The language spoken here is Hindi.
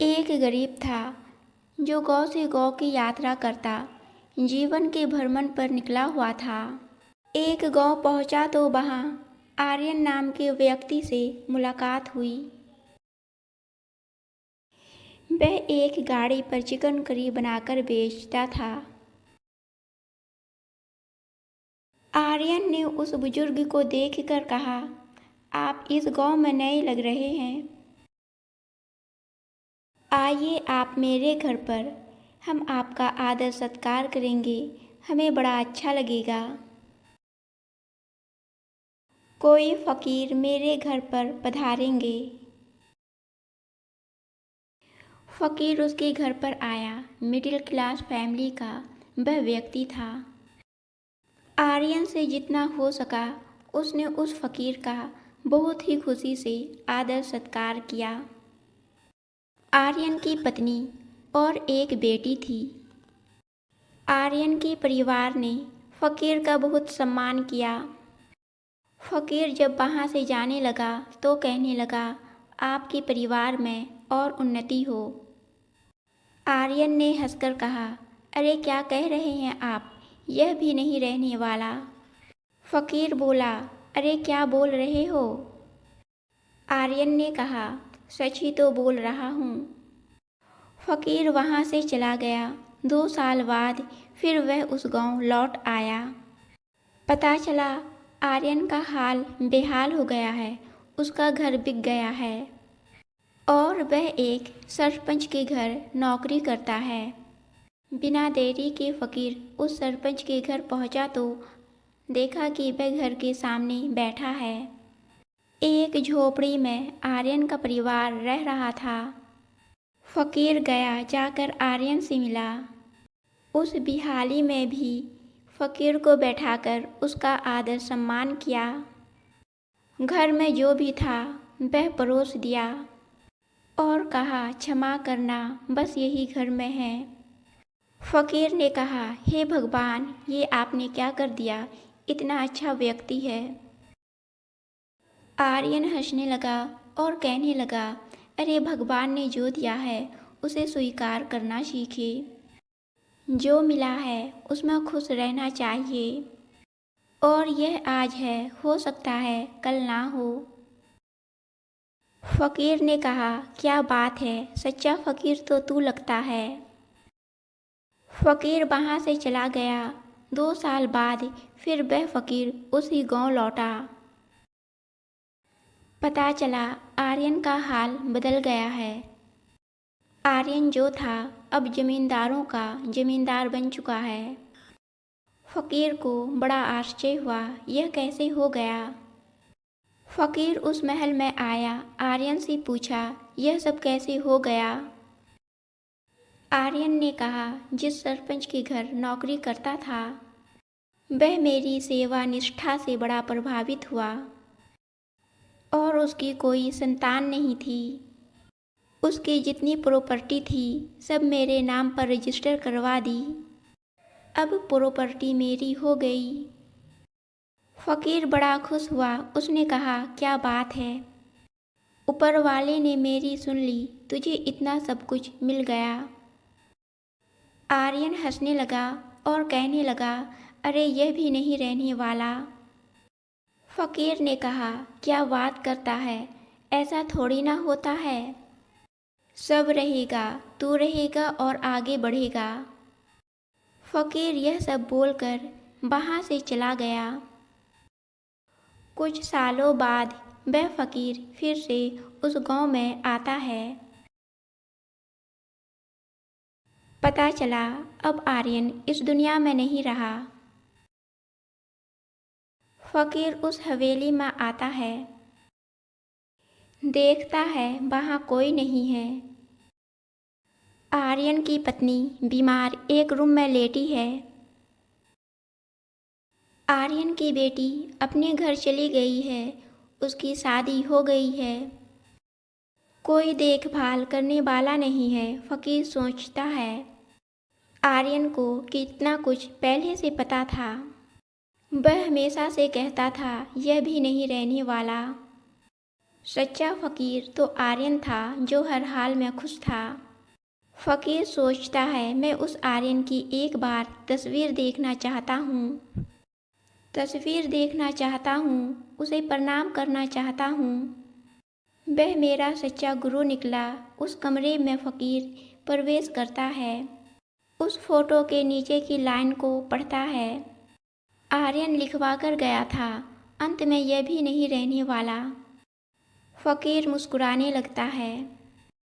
एक गरीब था जो गांव से गांव की यात्रा करता जीवन के भ्रमण पर निकला हुआ था। एक गांव पहुंचा तो वहां आर्यन नाम के व्यक्ति से मुलाकात हुई। वह एक गाड़ी पर चिकन करी बनाकर बेचता था। आर्यन ने उस बुजुर्ग को देखकर कहा, आप इस गांव में नए लग रहे हैं। आइए आप मेरे घर पर, हम आपका आदर सत्कार करेंगे, हमें बड़ा अच्छा लगेगा। कोई फ़कीर मेरे घर पर पधारेंगे। फ़कीर उसके घर पर आया। मिडिल क्लास फैमिली का वह व्यक्ति था। आर्यन से जितना हो सका उसने उस फ़कीर का बहुत ही खुशी से आदर सत्कार किया। आर्यन की पत्नी और एक बेटी थी। आर्यन के परिवार ने फ़कीर का बहुत सम्मान किया। फ़कीर जब वहाँ से जाने लगा तो कहने लगा, आपके परिवार में और उन्नति हो। आर्यन ने हंसकर कहा, अरे क्या कह रहे हैं आप, यह भी नहीं रहने वाला। फ़कीर बोला, अरे क्या बोल रहे हो। आर्यन ने कहा, सच ही तो बोल रहा हूँ। फ़कीर वहाँ से चला गया। 2 साल बाद फिर वह उस गांव लौट आया। पता चला आर्यन का हाल बेहाल हो गया है, उसका घर बिक गया है और वह एक सरपंच के घर नौकरी करता है। बिना देरी के फ़कीर उस सरपंच के घर पहुंचा तो देखा कि वह घर के सामने बैठा है। एक झोपड़ी में आर्यन का परिवार रह रहा था। फ़कीर गया, जाकर आर्यन से मिला। उस बिहाली में भी फ़कीर को बैठाकर उसका आदर सम्मान किया। घर में जो भी था वह परोस दिया और कहा, क्षमा करना, बस यही घर में है। फ़कीर ने कहा, हे भगवान, ये आपने क्या कर दिया, इतना अच्छा व्यक्ति है। आर्यन हंसने लगा और कहने लगा, अरे भगवान ने जो दिया है उसे स्वीकार करना सीखिए। जो मिला है उसमें खुश रहना चाहिए और यह आज है, हो सकता है कल ना हो। फ़कीर ने कहा, क्या बात है, सच्चा फ़कीर तो तू लगता है। फ़कीर वहाँ से चला गया। 2 साल बाद फिर वह फ़कीर उसी गांव लौटा। पता चला आर्यन का हाल बदल गया है। आर्यन जो था अब जमींदारों का जमींदार बन चुका है। फ़कीर को बड़ा आश्चर्य हुआ, यह कैसे हो गया। फ़कीर उस महल में आया, आर्यन से पूछा, यह सब कैसे हो गया। आर्यन ने कहा, जिस सरपंच के घर नौकरी करता था वह मेरी सेवा निष्ठा से बड़ा प्रभावित हुआ और उसकी कोई संतान नहीं थी। उसकी जितनी प्रॉपर्टी थी सब मेरे नाम पर रजिस्टर करवा दी। अब प्रॉपर्टी मेरी हो गई। फ़कीर बड़ा खुश हुआ। उसने कहा, क्या बात है, ऊपर वाले ने मेरी सुन ली, तुझे इतना सब कुछ मिल गया। आर्यन हंसने लगा और कहने लगा, अरे यह भी नहीं रहने वाला। फ़कीर ने कहा, क्या बात करता है, ऐसा थोड़ी ना होता है। सब रहेगा, तू रहेगा और आगे बढ़ेगा। फ़कीर यह सब बोलकर वहाँ से चला गया। कुछ सालों बाद वह फ़कीर फिर से उस गांव में आता है। पता चला अब आर्यन इस दुनिया में नहीं रहा। फ़कीर उस हवेली में आता है, देखता है वहाँ कोई नहीं है। आर्यन की पत्नी बीमार एक रूम में लेटी है। आर्यन की बेटी अपने घर चली गई है, उसकी शादी हो गई है, कोई देखभाल करने वाला नहीं है। फ़कीर सोचता है, आर्यन को कितना कुछ पहले से पता था। वह हमेशा से कहता था, यह भी नहीं रहने वाला। सच्चा फ़कीर तो आर्यन था जो हर हाल में खुश था। फ़कीर सोचता है, मैं उस आर्यन की एक बार तस्वीर देखना चाहता हूँ। तस्वीर देखना चाहता हूँ, उसे प्रणाम करना चाहता हूँ। वह मेरा सच्चा गुरु निकला। उस कमरे में फ़कीर प्रवेश करता है। उस फोटो के नीचे की लाइन को पढ़ता है। आर्यन लिखवा कर गया था, अंत में यह भी नहीं रहने वाला। फ़कीर मुस्कुराने लगता है।